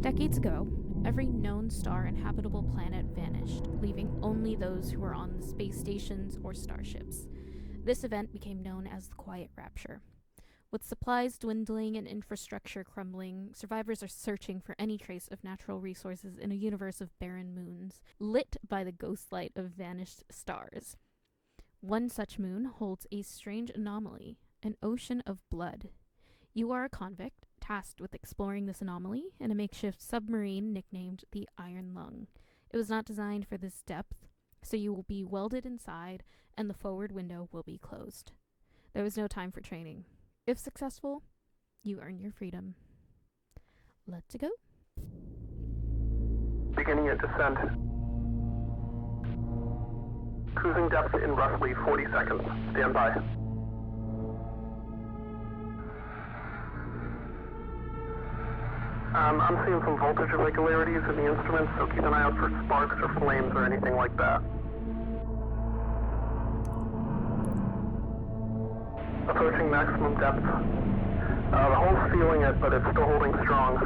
Decades ago, every known star and habitable planet vanished, leaving only those who were on the space stations or starships. This event became known as the Quiet Rapture. With supplies dwindling and infrastructure crumbling, survivors are searching for any trace of natural resources in a universe of barren moons, lit by the ghost light of vanished stars. One such moon holds a strange anomaly, an ocean of blood. You are a convict, tasked with exploring this anomaly in a makeshift submarine nicknamed the Iron Lung. It was not designed for this depth, so you will be welded inside and the forward window will be closed. There was no time for training. If successful, you earn your freedom. Let's go. Beginning your descent. Cruising depth in roughly 40 seconds. Stand by. I'm seeing some voltage irregularities in the instruments, so keep an eye out for sparks or flames or anything like that. Approaching maximum depth. The hull's feeling it, but it's still holding strong.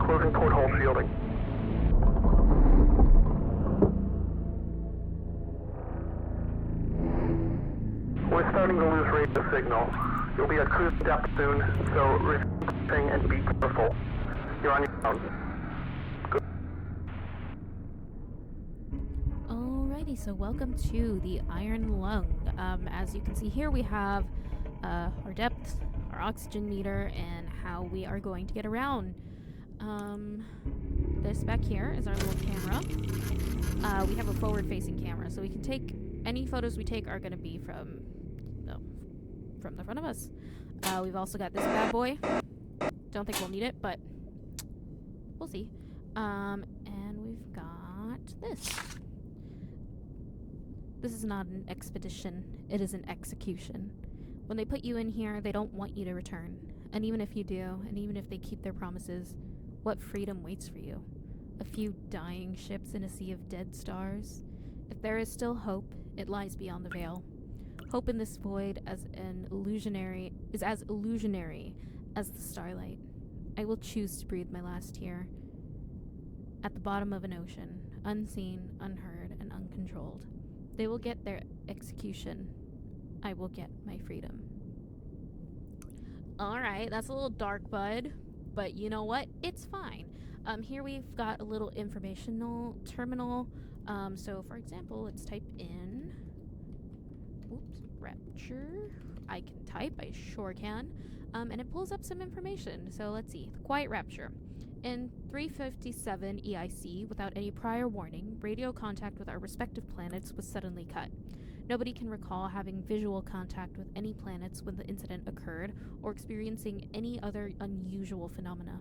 Closing porthole shielding. We're starting to lose radio signal. You'll be at cruise depth soon, so refreshing and be careful. You're on your own. Good. Alrighty, so welcome to the Iron Lung. As you can see here, we have our depth, our oxygen meter, and how we are going to get around. This back here is our little camera. We have a forward-facing camera, so we can take any photos we take are going to be from the front of us. We've also got this bad boy. Don't think we'll need it, but we'll see. And we've got this. This is not an expedition, it is an execution. When they put you in here, they don't want you to return. And even if you do, and even if they keep their promises, what freedom waits for you? A few dying ships in a sea of dead stars? If there is still hope, it lies beyond the veil. Hope in this void is as illusionary as the starlight. I will choose to breathe my last here. At the bottom of an ocean, unseen, unheard, and uncontrolled. They will get their execution. I will get my freedom. Alright, that's a little dark, bud. But you know what? It's fine. Here we've got a little informational terminal. So for example, let's type in Rapture. I can type, I sure can. And it pulls up some information. So let's see. The Quiet Rapture. In 357 EIC, without any prior warning, radio contact with our respective planets was suddenly cut. Nobody can recall having visual contact with any planets when the incident occurred, or experiencing any other unusual phenomena.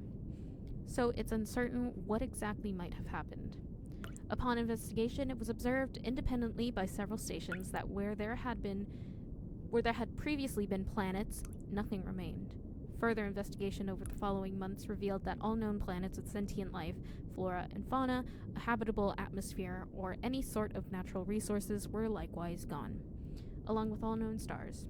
So it's uncertain what exactly might have happened. Upon investigation, it was observed independently by several stations that where there had previously been planets, nothing remained. Further investigation over the following months revealed that all known planets with sentient life, flora and fauna, a habitable atmosphere, or any sort of natural resources were likewise gone, along with all known stars.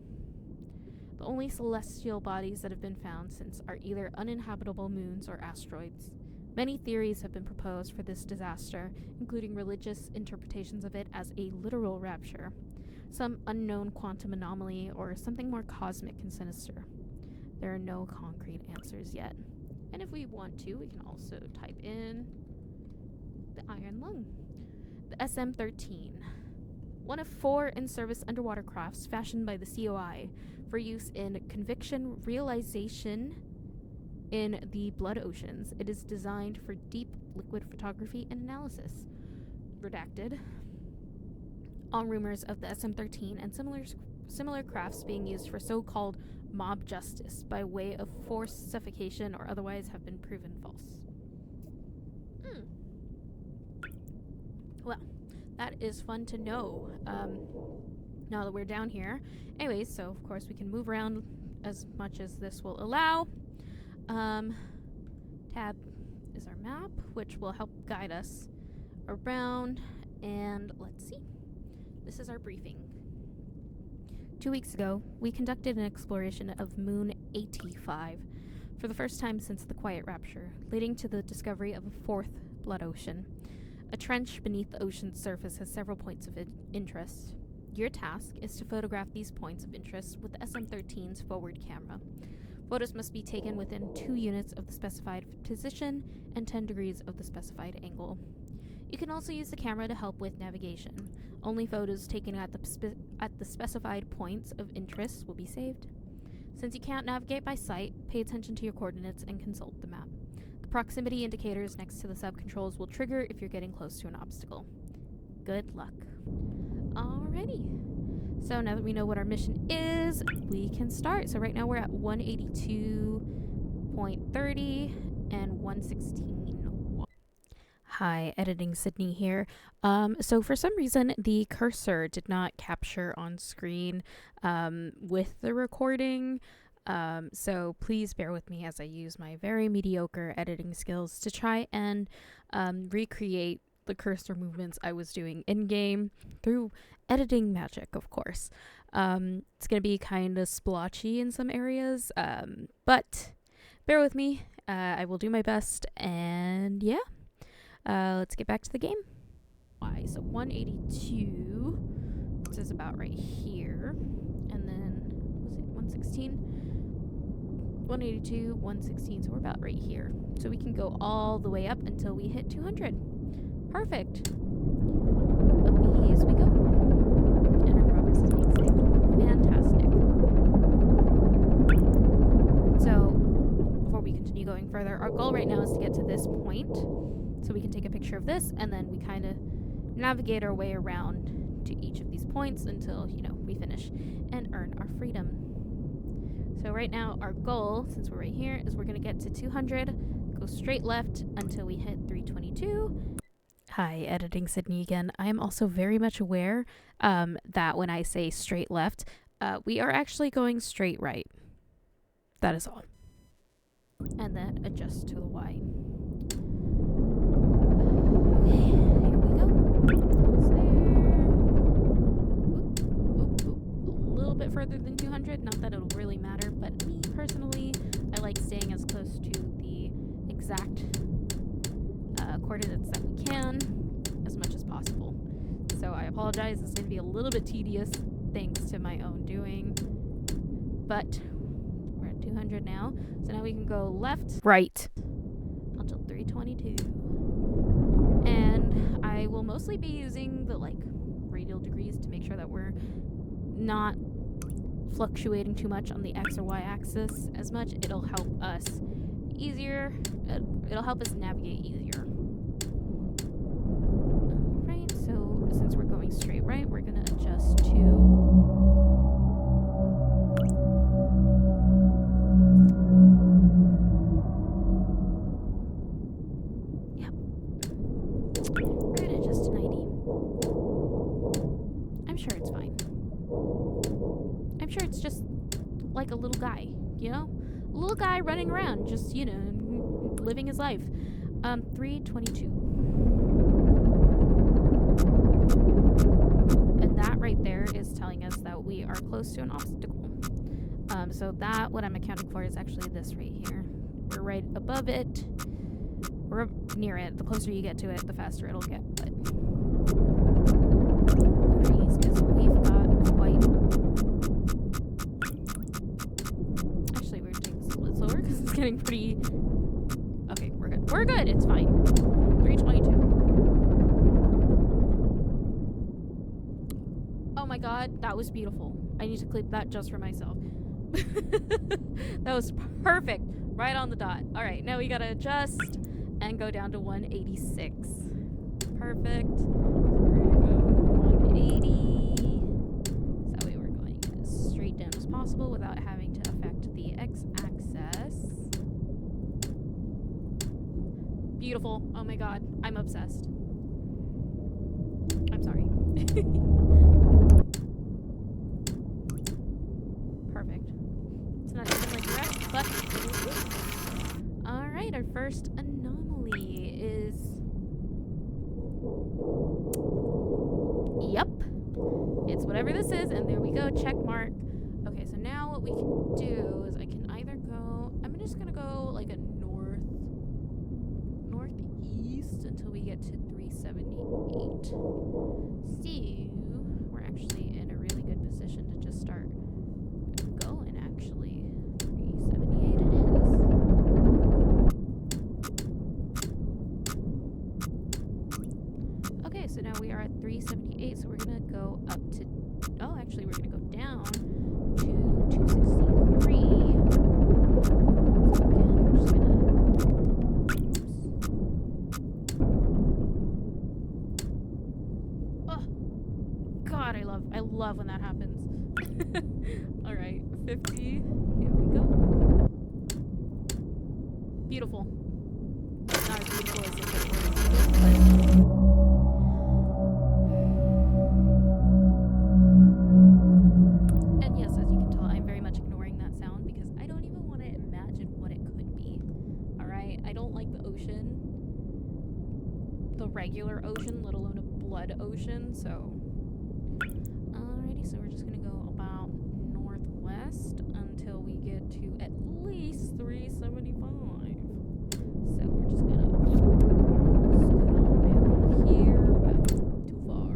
The only celestial bodies that have been found since are either uninhabitable moons or asteroids. Many theories have been proposed for this disaster, including religious interpretations of it as a literal rapture, some unknown quantum anomaly, or something more cosmic and sinister. There are no concrete answers yet. And if we want to, we can also type in the Iron Lung. The SM-13, one of 4 in-service underwater crafts fashioned by the COI for use in conviction realization in the blood oceans. It is designed for deep liquid photography and analysis. Redacted. All rumors of the SM-13 and similar crafts being used for so-called mob justice by way of forced suffocation or otherwise have been proven false. Well, that is fun to know. Now that we're down here. Anyways, so of course we can move around as much as this will allow. Tab is our map, which will help guide us around. And let's see. This is our briefing. 2 weeks ago, we conducted an exploration of Moon 85. for the first time since the Quiet Rapture, leading to the discovery of a fourth blood ocean. A trench beneath the ocean's surface has several points of interest. Your task is to photograph these points of interest with the SM-13's forward camera. Photos must be taken within 2 units of the specified position and 10 degrees of the specified angle. You can also use the camera to help with navigation. Only photos taken at the specified points of interest will be saved. Since you can't navigate by sight, pay attention to your coordinates and consult the map. The proximity indicators next to the sub-controls will trigger if you're getting close to an obstacle. Good luck. Alrighty. So now that we know what our mission is, we can start. So right now we're at 182.30 and 116. Hi, Editing Sydney here. So for some reason, the cursor did not capture on screen with the recording. So please bear with me as I use my very mediocre editing skills to try and recreate the cursor movements I was doing in-game through editing magic, of course. It's going to be kind of splotchy in some areas, but bear with me. I will do my best, and yeah. Let's get back to the game. So 182, this is about right here, and then, was it 116? 182, 116, so we're about right here. So we can go all the way up until we hit 200. Perfect. Up these we go. And our progress is being saved. Fantastic. So, before we continue going further, our goal right now is to get to this point. So we can take a picture of this, and then we kind of navigate our way around to each of these points until, we finish and earn our freedom. So right now, our goal, since we're right here, is we're going to get to 200, go straight left until we hit 322. Hi, Editing Sydney again. I am also very much aware that when I say straight left, we are actually going straight right. That is all. And then adjust to the Y. Okay, here we go. Almost there. A little bit further than 200. Not that it'll really matter, but me personally, I like staying as close to the exact coordinates that we can as much as possible. So I apologize. It's going to be a little bit tedious thanks to my own doing, but we're at 200 now. So now we can go left, right until 322. And I will mostly be using the radial degrees to make sure that we're not fluctuating too much on the X or Y axis as much. It'll help us easier. It'll help us navigate easier. Alright, so since we're going straight right, we're gonna adjust to like a little guy, a little guy running around, just, living his life. 322. And that right there is telling us that we are close to an obstacle. So that, what I'm accounting for, is actually this right here. We're right above it. We're near it. The closer you get to it, the faster it'll get. But because we've got quite... slower because it's getting pretty... Okay, we're good. We're good. It's fine. 322. Oh my god, that was beautiful. I need to clip that just for myself. That was perfect. Right on the dot. Alright, now we gotta adjust and go down to 186. Perfect. So we're gonna go 180. So that way we're going as straight down as possible without having to affect the x-axis. Beautiful. Oh my god. I'm obsessed. I'm sorry. Perfect. It's not even like direct, but... Alright, our first anomaly is... Yep. It's whatever this is, and there we go. Check mark. Okay, so now what we can do is I can either go... I'm just gonna go get to 378. So we're actually in a really good position to just start going, actually. 378 it is. Okay, so now we are at 378, so we're gonna go up to, oh, actually we're gonna go down to 263. So again, we're just gonna, oh, God, I love when that happens. Alright, 50, here we go. Beautiful. Not as beautiful as it was, but and yes, as you can tell, I'm very much ignoring that sound because I don't even want to imagine what it could be. Alright? I don't like the ocean. The regular ocean, let alone a blood ocean, so. Alrighty, so we're just gonna go about northwest until we get to at least 375. So we're just gonna scoot on down here, but too far.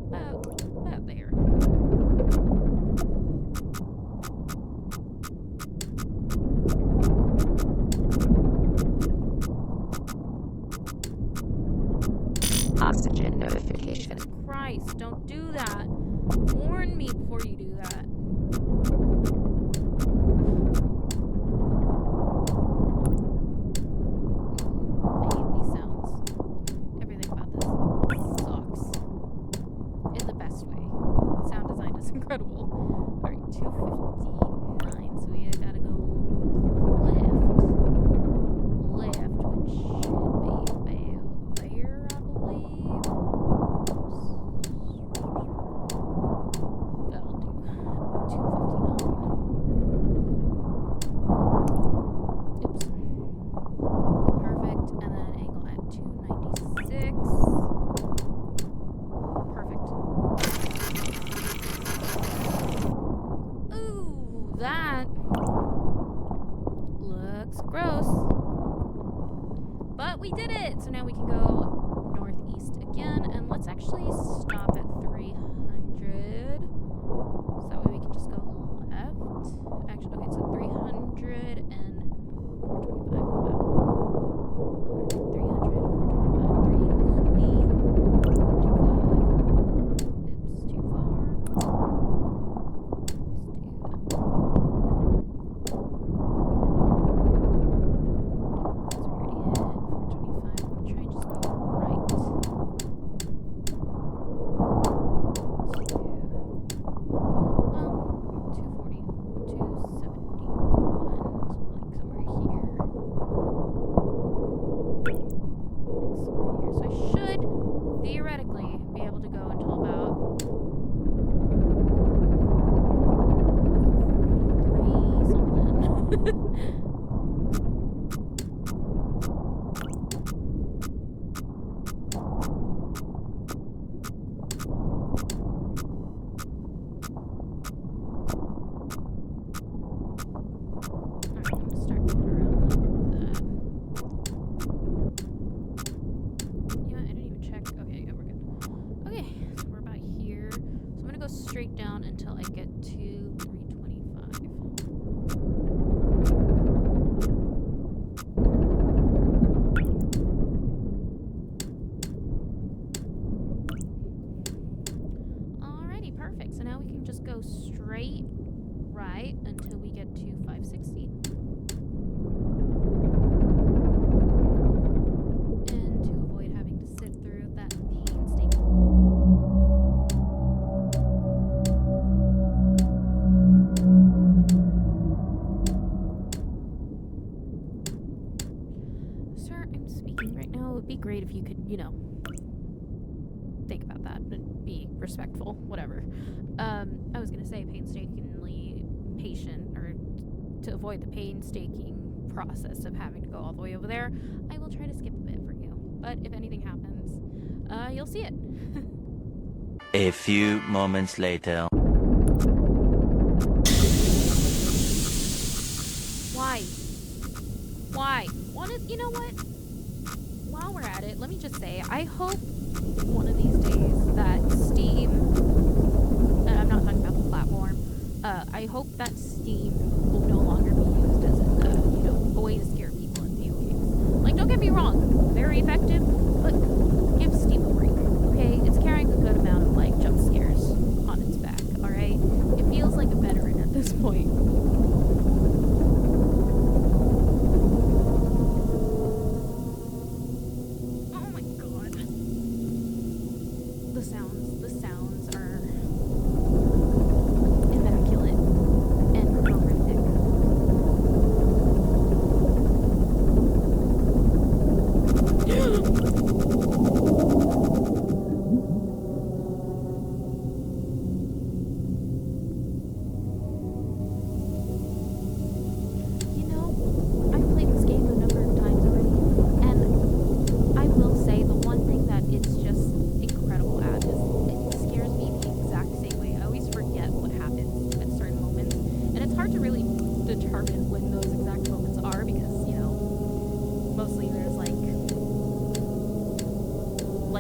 About there. About there. Oxygen notification. Jesus Christ, don't do that. Warn me before you do that. I hate these sounds. Everything about this sucks. In the best way. Sound design is incredible. Alright, 259, so we gotta go left. Left, which should be about there, I believe. That'll do. 259. Oops. Perfect, and then angle at 296. Perfect. Ooh, that looks gross. But we did it! So now we can go northeast again, and let's actually stop at 300. So that way we can just go left. Actually, okay, so 300 and 425. Wow. 300, 425, 390, 425. Oops, too far. Theoretically be able to go until about 3 something. Alright, I'm gonna start going around like that. Yeah, I didn't even check. Okay, yeah, we're good. Okay, so we're about here. So I'm gonna go straight down until I get to 325. Alrighty, perfect. So now we can just go straight right until we get to 560. And to avoid having to sit through that painstaking. Sir, I'm speaking right now. It would be great if you could, think about that and be respectful, whatever. I was gonna say painstakingly patient, or to avoid the painstaking process of having to go all the way over there, I will try to skip a bit for you. But if anything happens, you'll see it. A few moments later. Why? Why? You know what? While we're at it, let me just say, I hope one of these days that Steam, and I'm not talking about the platform, I hope that Steam will no longer be used as a way to scare people in video games. Like, don't get me wrong, very effective, but give Steam a break, okay? It's carrying a good amount of, like, jump scares on its back, alright? It feels like a veteran at this point. Oh my god. The sounds are immaculate and horrific. You know, I've played this game a number of times already, and I will say the one thing that it's just incredible at is it scares me the exact same way. I always forget what happens at certain moments, and it's hard to really determine when those exact moments are because, mostly there's like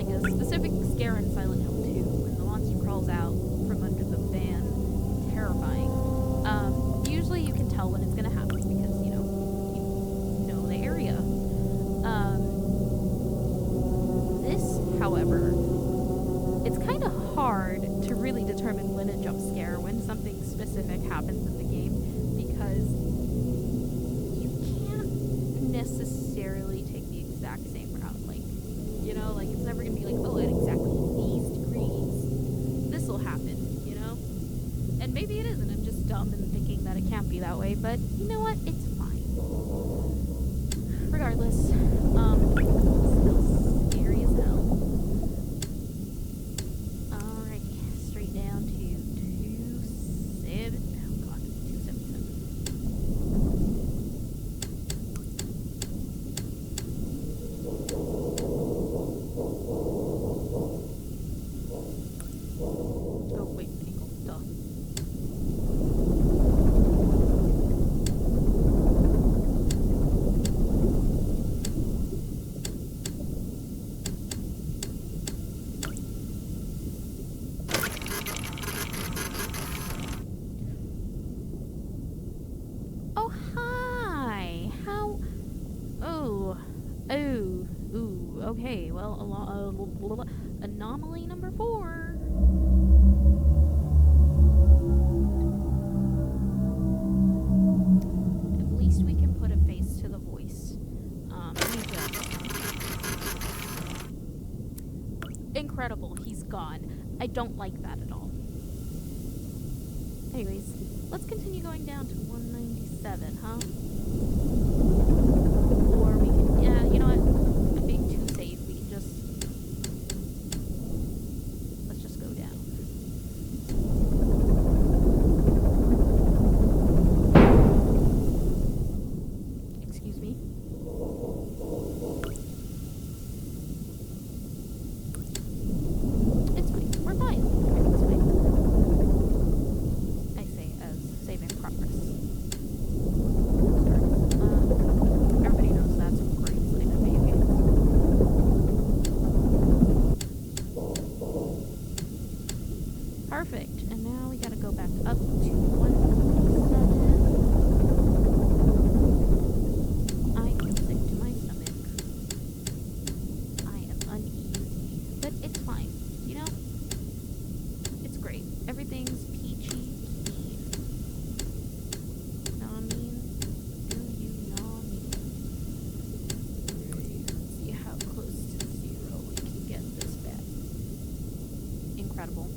a specific scare in Silent Hill 2 when the monster crawls out from under the van. Terrifying. Usually you can tell when it's gonna happen because, you know the area. This, however, it's kind of hard to really determine when a jump scare, when something specific happens in the game, because you can't necessarily take the exact same route. Like, it's never gonna be like, oh, at exactly these degrees, this will happen, And maybe it isn't. I'm just dumb and thinking that it can't be that way, but you know what? It's fine. Regardless, still scary as hell. Alrighty, straight down to 277. Oh, wait, angle, duh. Oh, hi! How? Oh, ooh, okay, well, anomaly number 4. At least we can put a face to the voice. Let me just... Incredible, he's gone. I don't like that at all. Anyways, let's continue going down to 197, huh? Or we can, yeah, you know what? I'm being too safe. We can just... Let's just go down. Excuse me. It's fine. We're fine. Everything's fine. I say as saving progress. Everybody knows that's great playing a video game. Perfect. And now we gotta go back up to 197. I feel sick to my stomach. I am uneasy. But it's fine. It's great. Everything's peachy keen. Know what I mean? Do you know what I mean? Let's see how close to 0 we can get this bad. Incredible.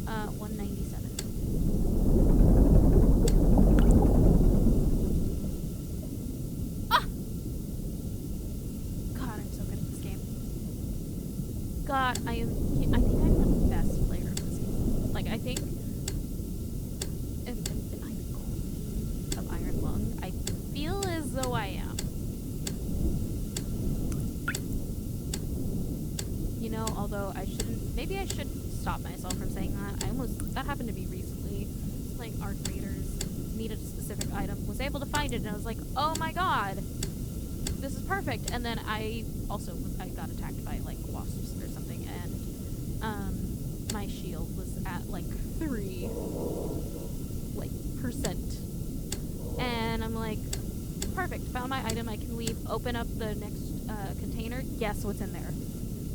197. Ah! God, I'm so good at this game. God, I think I'm the best player of this game. Like, I think... And I'm the queen of Iron Lung. I feel as though I am. Although I shouldn't... Maybe I should stop myself from saying that. That happened to me recently. Playing Arc Raiders. Needed a specific specific item, was able to find it, and I was like, oh my god, this is perfect. And then I got attacked by like wasps or something, and my shield was at like 3% and I'm like, perfect, found my item, I can leave, open up the next container. Guess what's in there?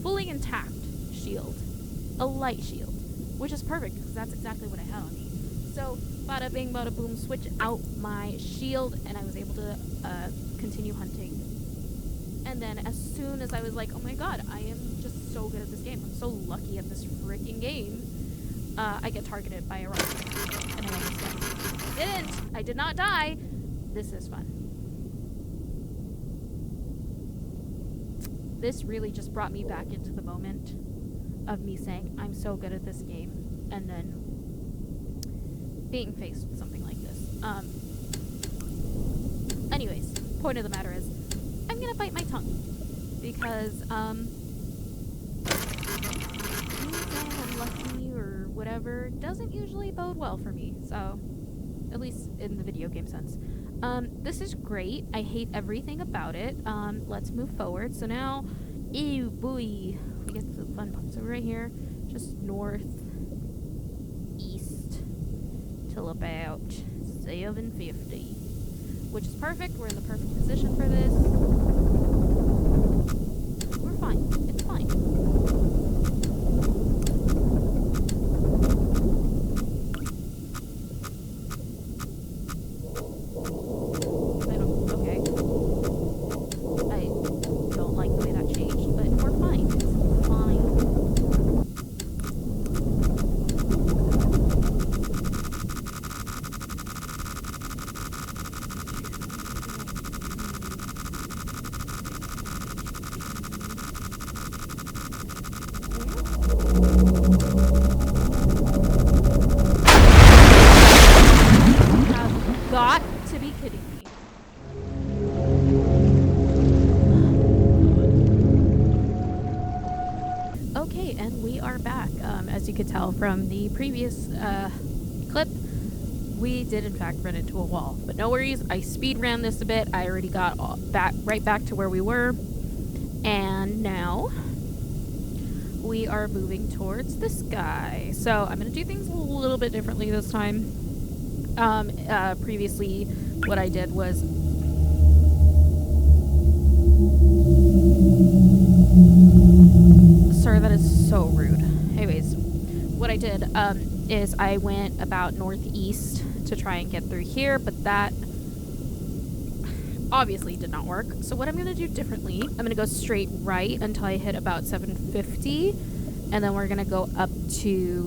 Fully intact shield, a light shield, which is perfect because that's exactly what I had on me. So bada bing bada boom, switch out my shield, and I was able to continue hunting. And then as soon as I was like, oh my god, I am just so good at this game, I'm so lucky at this freaking game, I get targeted by a rocket, and I almost died. I did not die. This is fun. This really just brought me back into the moment of me saying, I'm so good at this game, and then being faced with something like this. Anyways, point of the matter is, I'm gonna bite my tongue, because, I'm lucky or whatever doesn't usually bode well for me, so, at least in the video game sense. This is great. I hate everything about it. Let's move forward. So now, ew boy, we get to the fun part. So right here, just north, east, till about 750, which is perfect. We're in the perfect position for this. We're fine. It's fine. Got to be kidding me. Okay, and we are back. As you could tell from the previous clip, we did in fact run into a wall. But no worries, I speed ran this a bit. I already got right back to where we were. And now we are moving towards this guy. So I'm going to do things a little bit differently this time. Previously, what I did was sorry, that is so rude. Anyways, what I did, is I went about northeast to try and get through here, but that obviously did not work. So what I'm going to do differently, I'm going to go straight right until I hit about 750, and then we're going to go up to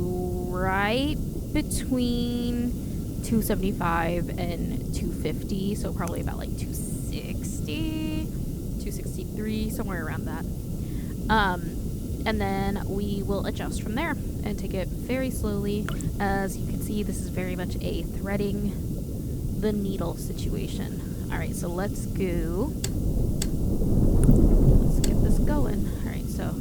right between 275 and 250, so probably about like 260, 263, somewhere around that. And then we will adjust from there and take it very slowly. As you can see, this is very much a threading the needle situation. Alright, so let's go. Let's get this going. Alright, so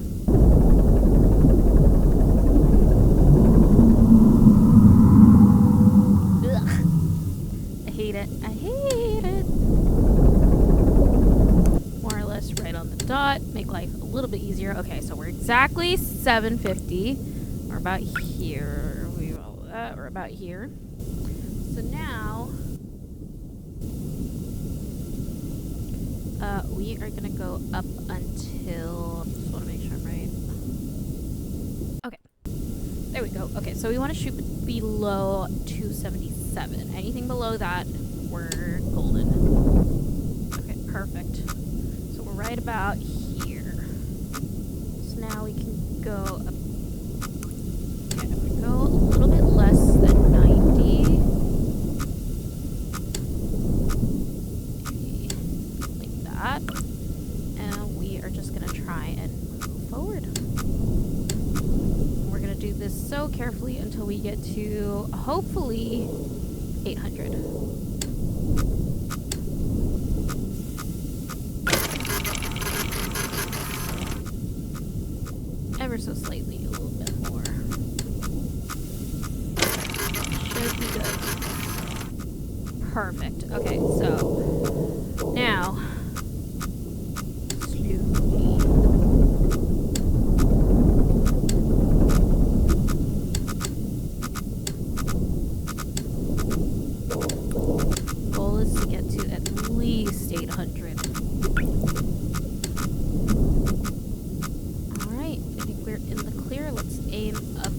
I hate it. More or less right on the dot. Make life a little bit easier. Okay, so we're exactly 750. We're about here. We're about here. So now we are gonna go up until, just want to make sure I'm right. Okay, there we go. Okay, so we want to shoot below 277. Anything below that, we're golden. Okay, perfect. So we're right about here. So now we can go up. Okay, if we go a little bit less than 90. Like that. And we are just going to try and move forward. We're going to do this so carefully until we get to, hopefully, 800. Ever so slightly, a little bit more. Should be good. Perfect. Okay, so now slowly. Goal is to get to at least 800. Alright, I think we're in the clear. Let's aim up a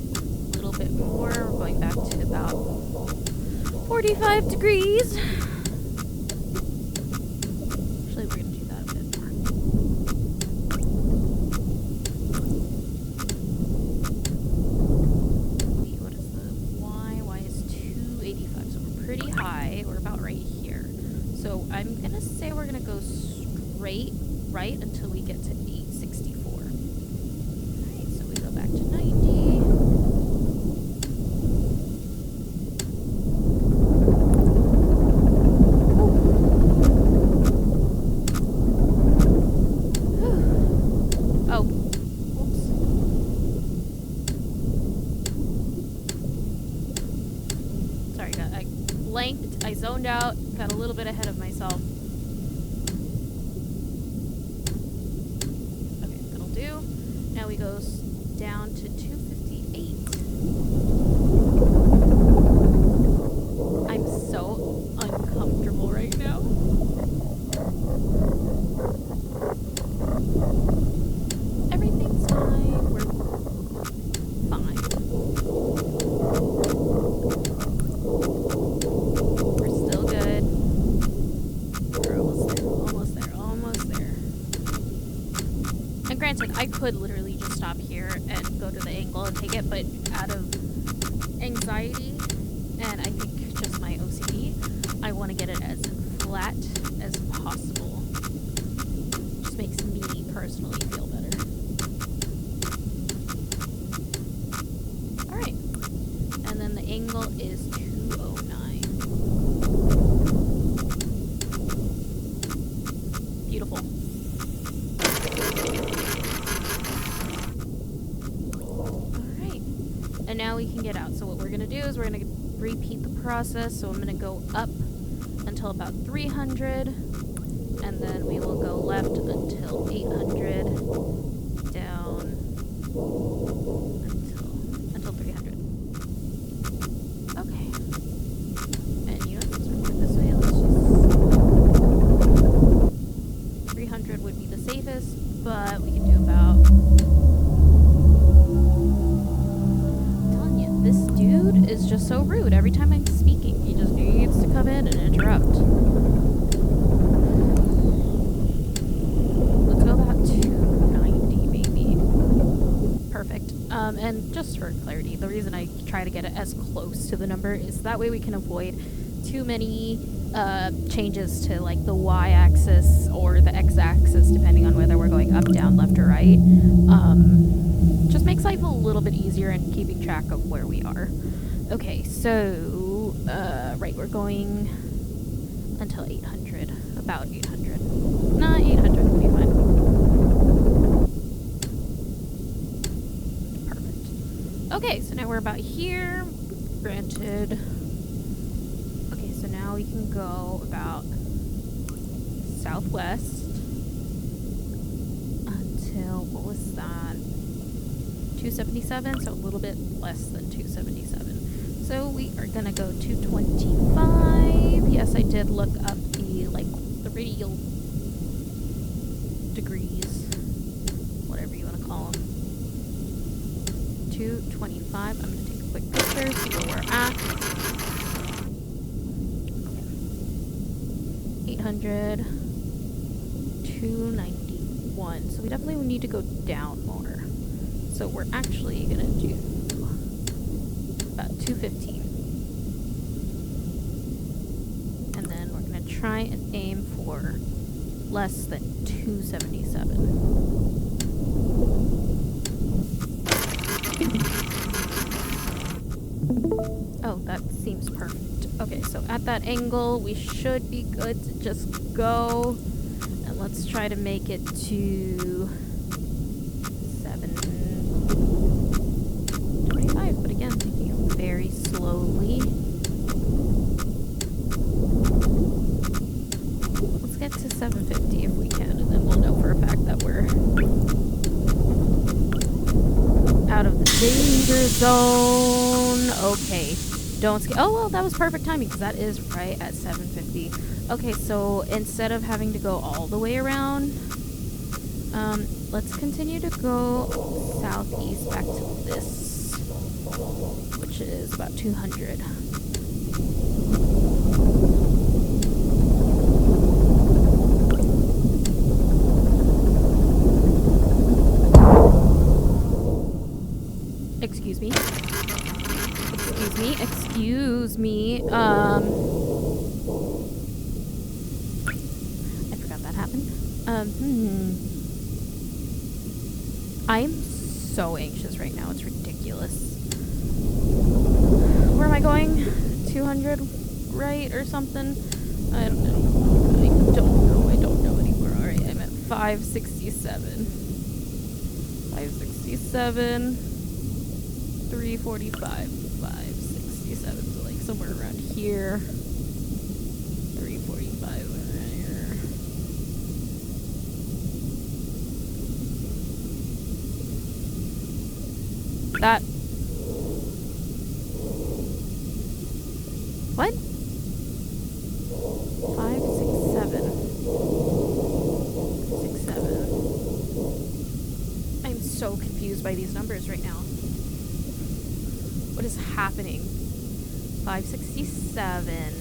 little bit more. We're going back to about 45 degrees. Actually, we're going to do that a bit more. Wait, what is the Y? Y is 285, so we're pretty high. We're about right here. So I'm going to say we're going to go straight right until we get to 864. Alright, so we go back to 90. I zoned out, got a little bit ahead of myself. Okay, that'll do. Now we go down to 258. I'm so uncomfortable right now. Everything's fine. We're fine. Granted, I could literally just stop here and go to the angle and take it, but out of anxiety, and I think just my OCD, I want to get it as flat as possible. Just makes me personally feel better. Alright. And then the angle is 209. Beautiful. And now we can get out. So what we're going to do is we're going to repeat the process. So I'm going to go up until about 300, and then we will go left until 800, down until 300. Okay. And you know, let's record this way. Let's just 300 would be the safest, but we can do about. This dude is just so rude. Every time I'm speaking, he just needs to come in and interrupt. Let's go about 290, maybe. Perfect. And just for clarity, the reason I try to get it as close to the number is that way we can avoid too many changes to like the y-axis or the x-axis, depending on whether we're going up, down, left, or right. Just makes life a little bit easier in keeping track of where we are. Okay, so, right, we're going until 800, about 800. Nah, 800 would be fine. Perfect. Okay, so now we're about here, granted. Okay, so now we can go about southwest until, what was that? 277, so a little bit less than 277. So we are gonna go 225. Yes, I did look up the radial degrees, whatever you want to call them. 225. I'm gonna take a quick picture, see where we're at. 800, 291. So we definitely need to go down more. So we're actually going to do about 215. And then we're going to try and aim for less than 277. Oh, that seems perfect. Okay, so at that angle, we should be good to just go. And let's try to make it to 725, but again, taking it very slowly. get to 750 if we can, and then we'll know for a fact that we're out of the danger zone. Okay. Don't oh, well, that was perfect timing, because that is right at 750. Okay, so instead of having to go all the way around, let's continue to go southeast back to this, which is about 200. Excuse me. Excuse me. I forgot that happened. I'm so anxious right now. It's ridiculous. Where am I going? 200, right, or something? I don't know. I don't know anymore. Alright, I'm at 567. 567. 345, 567, so like somewhere around here. 345 around here. That. What? 567. 67. I'm so confused by these numbers right now. What is happening? 567.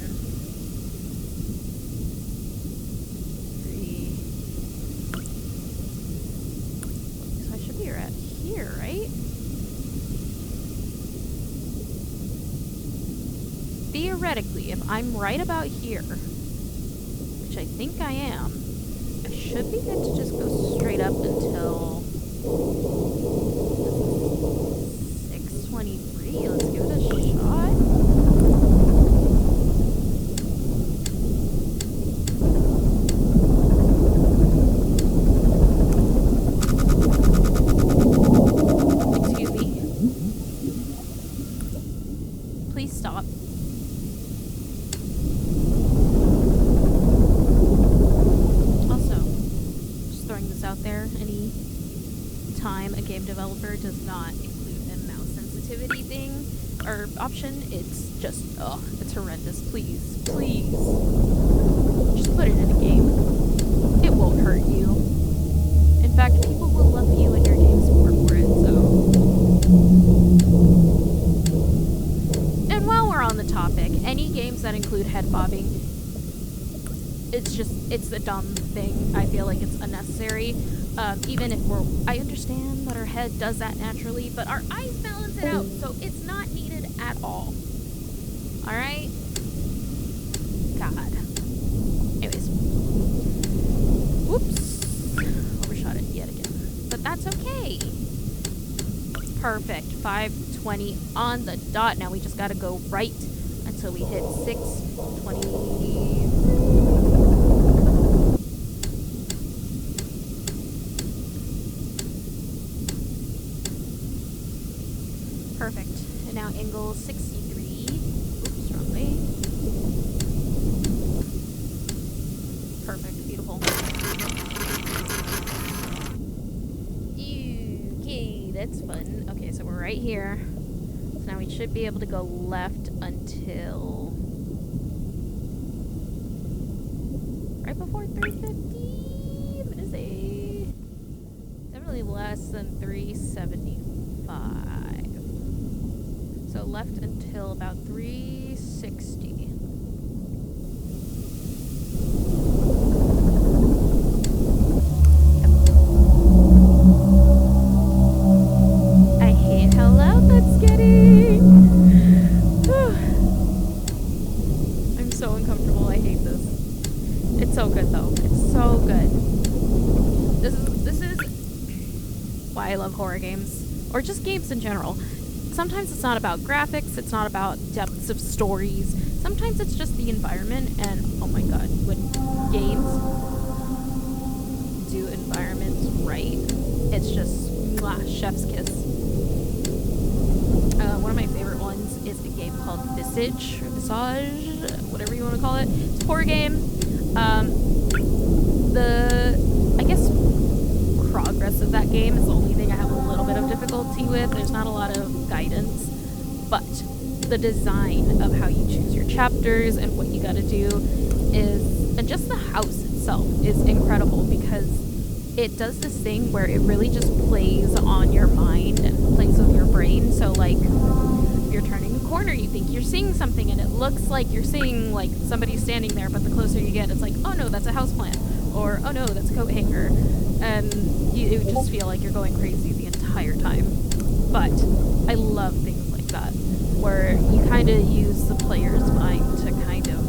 3. So I should be right here, right? Theoretically, if I'm right about here, which I think I am, I should be good to just go straight up until 623. Let's give it a shot. Excuse me. Please stop. Also, just throwing this out there, any time a game developer does not include a mouse sensitivity thing or option, it's just, it's horrendous. Please, please, just put it in a game. It won't hurt you. In fact, people will love you and your games more for it, so. And while we're on the topic, any games that include head bobbing, it's a dumb thing. I feel like it's unnecessary. Even if I understand that our head does that naturally, but our eyes balance it out, so it's not needed at all. Alright? God. Anyways. Whoops. Overshot it yet again. But that's okay. Perfect. 520 on the dot. Now we just gotta go right until we hit 620. Perfect. And now angle 63. Oops, wrong way. Perfect. Beautiful. Okay, that's fun. Okay, so we're right here. So now we should be able to go left until right before 350. What is a definitely less than 375. So left until about 360. I hate how loud that's getting. I'm so uncomfortable. I hate this. It's so good though. It's so good. This is why I love horror games, or just games in general. Sometimes it's not about graphics, it's not about depths of stories. Sometimes it's just the environment, and oh my god, when games do environments right, it's just chef's kiss. One of my favorite ones is a game called Visage, whatever you want to call it. It's a horror game. I guess, progress of that game is the only thing I have a little bit of difficulty with. There's not a lot of guidance, but the design of how you choose your chapters and what you gotta do and just the house itself is incredible, because it does this thing where it really just plays on your mind and plays with your brain. So like, if you're turning a corner, you think you're seeing something and it looks like you're seeing like somebody standing there, but the closer you get, it's like, oh no, that's a houseplant, or oh no, that's a coat hanger, and you just feel like you're going crazy the entire time. But I love things like that, where you kind of use the player's mind to kind of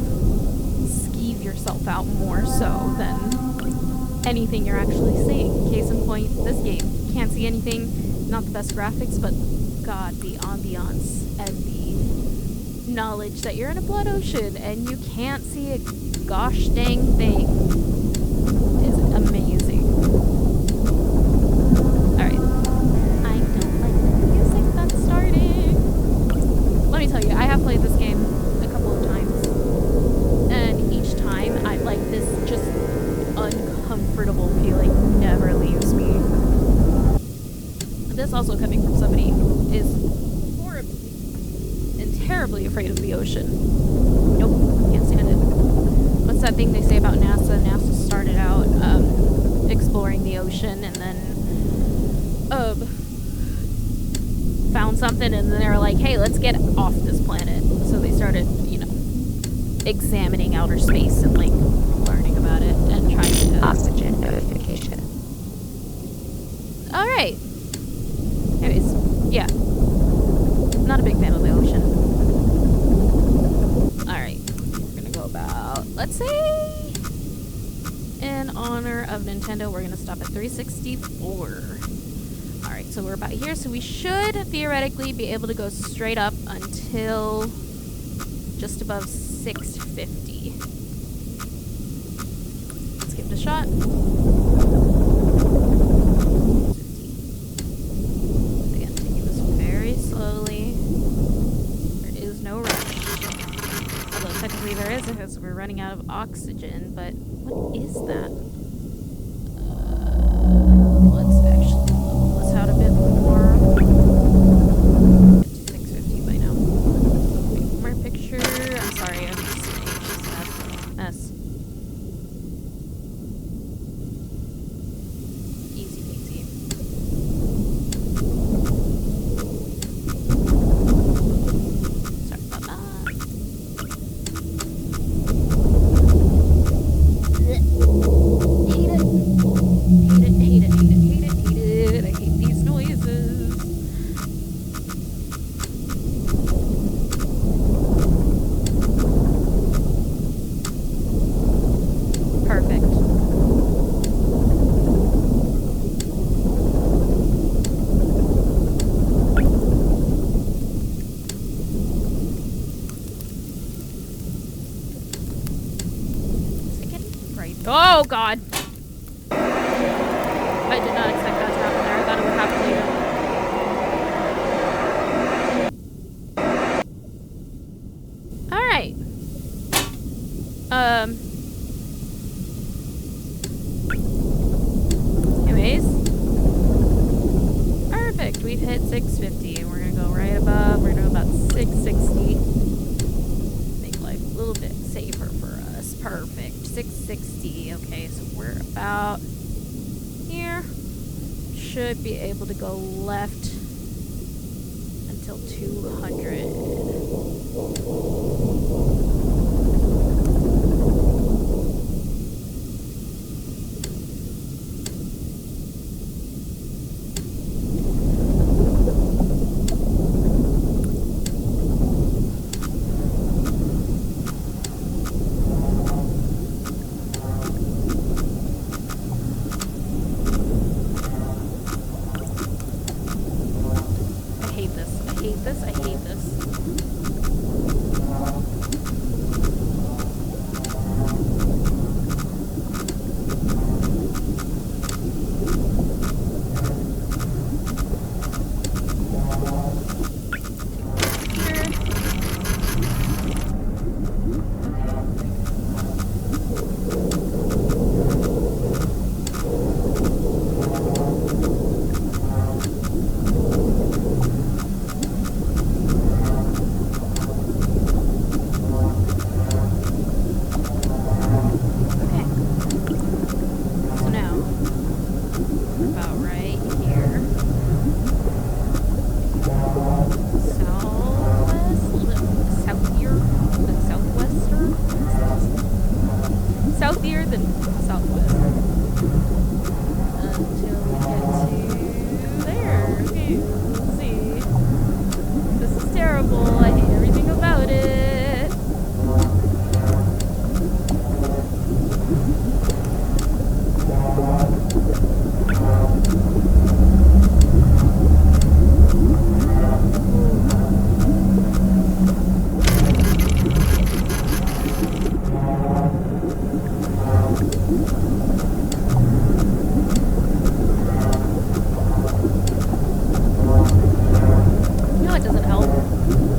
skeeve yourself out more so than anything you're actually seeing. Case in point, this game. You can't see anything, not the best graphics, but god, the ambiance and the knowledge that you're in a blood ocean and you can't see a gosh dang thing is amazing. Alright. I don't like the music that's starting. Let me tell you, I have played this game a couple of times, and each time I like this just uncomfortable feeling never leaves me. This also coming from somebody who is horribly and terribly afraid of the ocean. Nope, can't stand it. What's that thing they say about NASA? NASA started out exploring the ocean and then found something, and then they were like, hey, let's get off this planet. So they started, you know, examining outer space and like learning about it and trying to... Oxygen notification. Alright. Anyways, yeah. Not a big fan of the ocean. Alright. We're gonna go about, let's say, in honor of Nintendo, we're gonna stop at 364. Alright, so we're about here, so we should theoretically be able to go straight up until just above 650. Let's give it a shot. Again, taking this very slowly. There is no rush. Although technically there is, because we're running out of oxygen, but what is that? Let's actually level this out a bit more. Get to 650 by now. Wait, more picture. I'm sorry, I'm just an anxious mess. Easy peasy. Sorry about that. Hate it. Hate it, hate it, hate it, hate it, hate it. I hate these noises. Perfect. Is it getting bright? Oh god! I did not expect that to happen there. I thought it would happen later. Alright. Anyways. Perfect. We've hit 650 and we're gonna go right above. We're gonna go about 660. Make life a little bit safer for us. Perfect. 660. Okay, so we're about here. Should be able to go left until 200. I hate this. I hate this. easier than southwest. Until we get to there. Okay, let's see. This is terrible. I hate everything about it.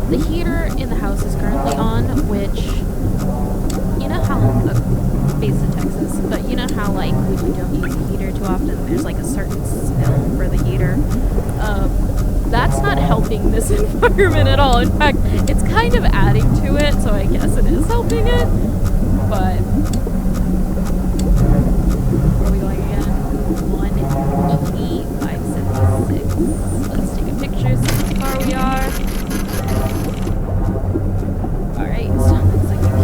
The heater in the house is currently on, which, you know how, based in Texas, but you know how, like, when you don't use the heater too often, there's, like, a certain smell for the heater. That's not helping this environment at all. In fact, it's kind of adding to it, so I guess it is helping it, but... Where are we going again? 180, 576. Let's take a picture, see how far we are. Alright, so it looks like we can...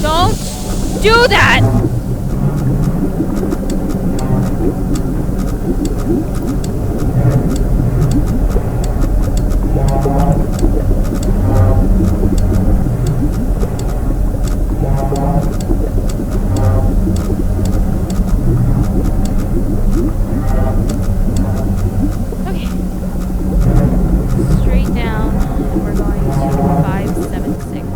Don't do that! Okay. Straight down, and we're going to 576.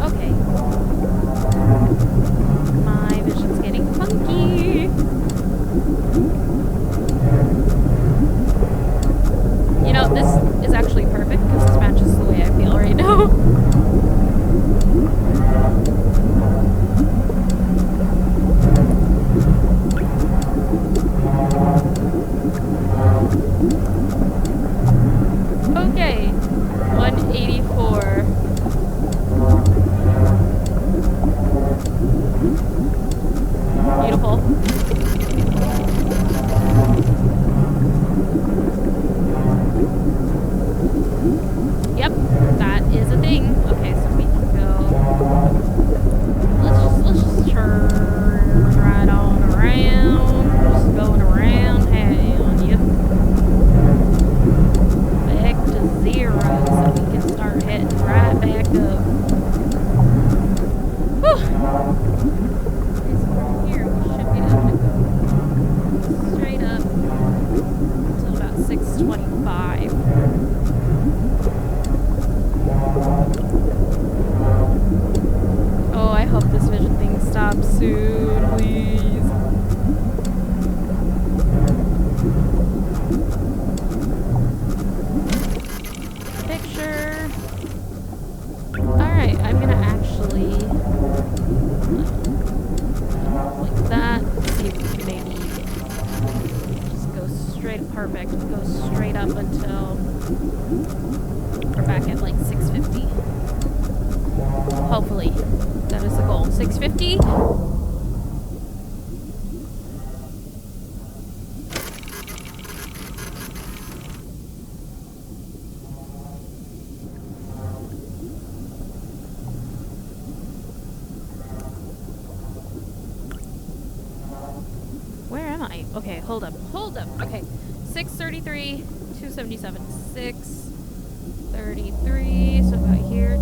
Okay. My vision's getting funky. You know, this is actually perfect because this matches the way I feel right now. Okay, 184. Beautiful. Yep, that is a thing. Okay, so we can go. Let's just turn right on around. Just going around. Hey, on you. Back to 0, so we can start heading right back up. Whew. Okay, so from here we should be able to go straight up until about 625. Oh, I hope this vision thing stops soon, please. Picture. Alright, I'm gonna actually like that. See if we can maybe just go straight, perfect. Go straight up until we're back at like 650. Hopefully. That is the goal. 650? Where am I? Okay, hold up. Hold up. Okay. 633, 277, 633, so about here.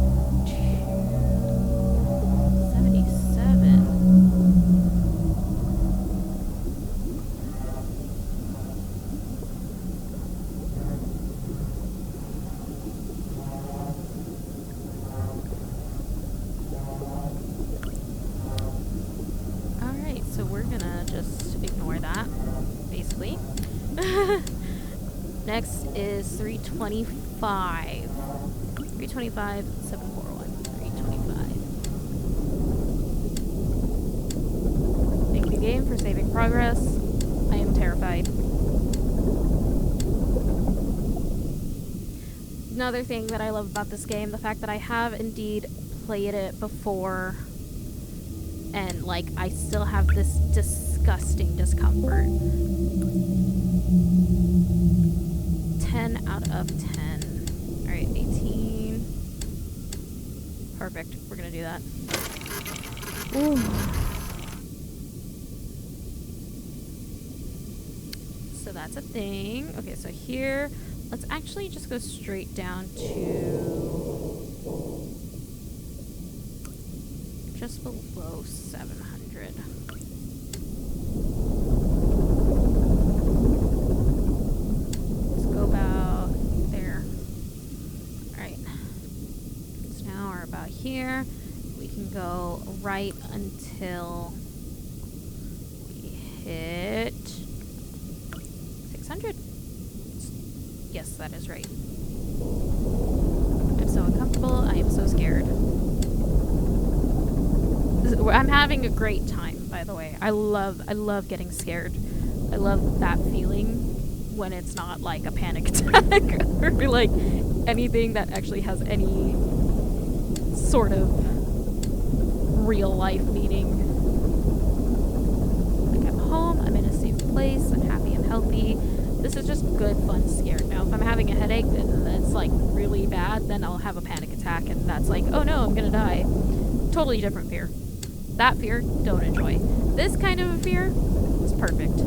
277. Alright, so we're gonna just ignore that, basically. Next is 325. 325, 741. 325. Thank you, game, for saving progress. I am terrified. Another thing that I love about this game, the fact that I have indeed played it before, and like I still have this disgusting discomfort. 10 out of 10. Alright, 18. Perfect. We're gonna do that. Ooh. So that's a thing. Okay, so here, let's actually just go straight down to just below 700. Let's go about there. Alright. So now we're about here. We can go right until we hit 600. Yes, that is right. I'm so uncomfortable. I am so scared. I'm having a great time, by the way. I love getting scared. I love that feeling when it's not like a panic attack or like anything that actually has any sort of real life meaning. Like I'm home, I'm in a safe place, I'm happy, I'm healthy. This is just good, fun scare. Now, if I'm having a headache and it's like really bad, then I'll have a panic attack and that's like, oh no, I'm gonna die. Totally different fear. That fear, don't enjoy. This kind of a fear is perfect.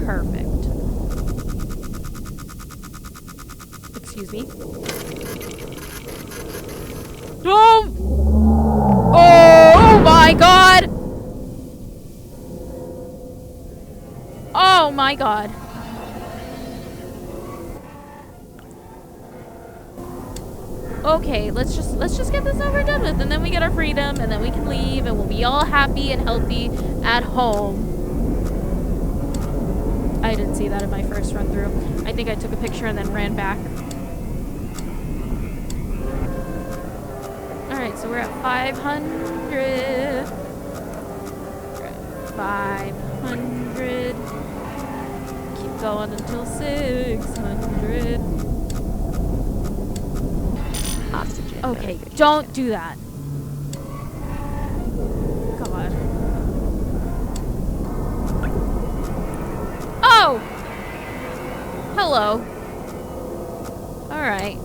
Perfect. Excuse me. Oh! Oh my god! Oh my god. Okay, let's just get this over and done with, and then we get our freedom, and then we can leave, and we'll be all happy and healthy at home. I didn't see that in my first run through. I think I took a picture and then ran back. Alright, so we're at 500. We're at 500. Keep going until 600. Oxygen. Okay, don't do that. God. Oh! Hello. Alright.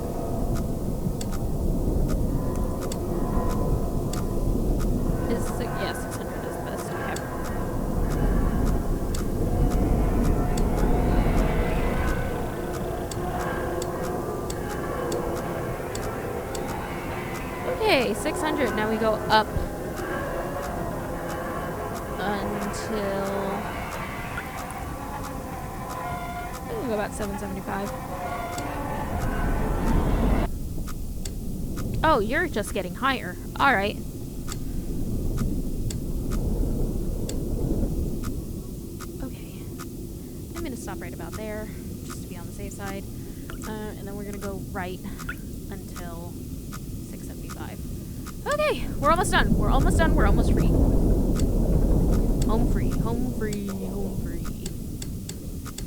Yeah, 600 is the best. Okay. Okay, 600. Now we go up until we'll go about 775. Oh, you're just getting higher. All right. Okay, I'm gonna stop right about there just to be on the safe side, and then we're gonna go right until 675. Okay, we're almost done. We're almost done. We're almost free. Home free, home free, home free.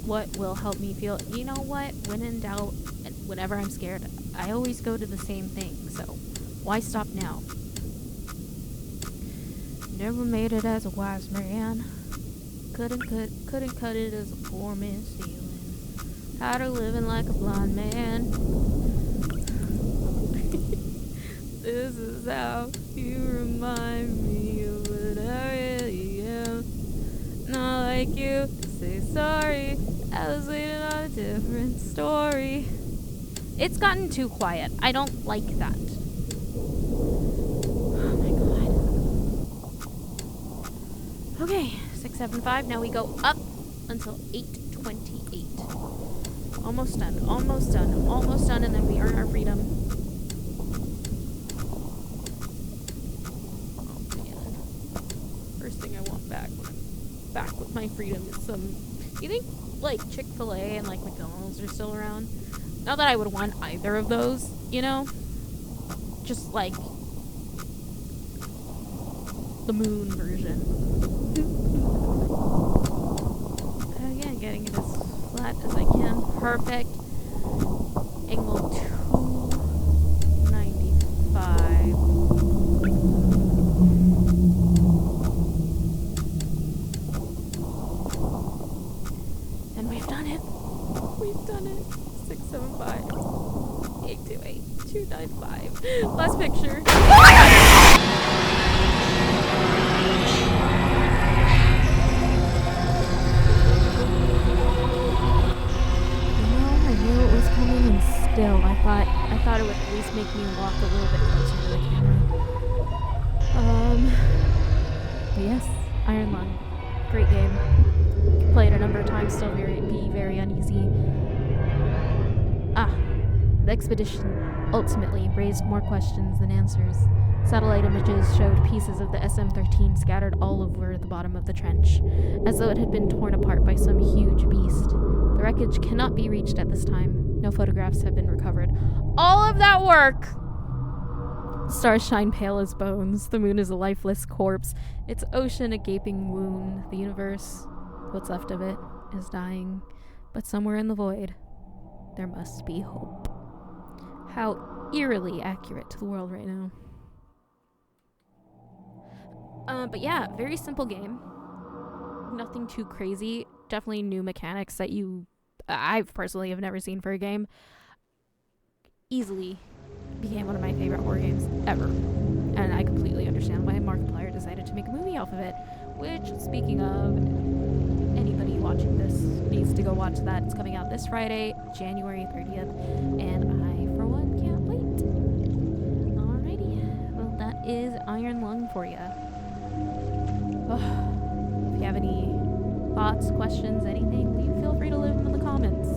What will help me feel? You know what? When in doubt, and whenever I'm scared, I always go to the same thing. So why stop now? Never made it as a wise man. Couldn't cut it as a poor man stealing. Tired of living like a blind man. This is how you remind me of what I really am. Not like you, say sorry. I was waiting on a different story. It's gotten too quiet. I don't like that. Oh my god. Okay, 675. Now we go up until 828. Almost done, almost done, almost done, and then we earn our freedom. Oh man. First thing I want back when I'm back with my freedom is some... You think, like, Chick-fil-A and, like, McDonald's are still around? Not that I would want either of those, you know? Just, like, the moon version. getting it as flat as I can. Perfect. Angle 295. And we've done it. We've done it. 675. 828. 295. Last picture. I knew it was coming, and still, I thought it would at least make me walk a little bit closer to the camera. But yes, Iron Lung, great game. Played a number of times, still very uneasy. The expedition ultimately raised more questions than answers. Satellite images showed pieces of the SM-13 scattered all over the bottom of the trench, as though it had been torn apart by some huge beast. The wreckage cannot be reached at this time. No photographs have been recovered. All of that work! Stars shine pale as bones. The moon is a lifeless corpse. Its ocean a gaping wound. The universe, what's left of it, is dying. But somewhere in the void, there must be hope. How eerily accurate to the world right now. But yeah, very simple game. Nothing too crazy. Definitely new mechanics that I personally have never seen for a game. Easily became one of my favorite horror games ever. And I completely understand why Markiplier decided to make a movie off of it. Which, speaking of, anybody watching this needs to go watch that. It's coming out this Friday, January 30th. And I, for one, can't wait. Alrighty. Well, that is Iron Lung for you. If you have any thoughts, questions, anything, feel free to leave them in the comments.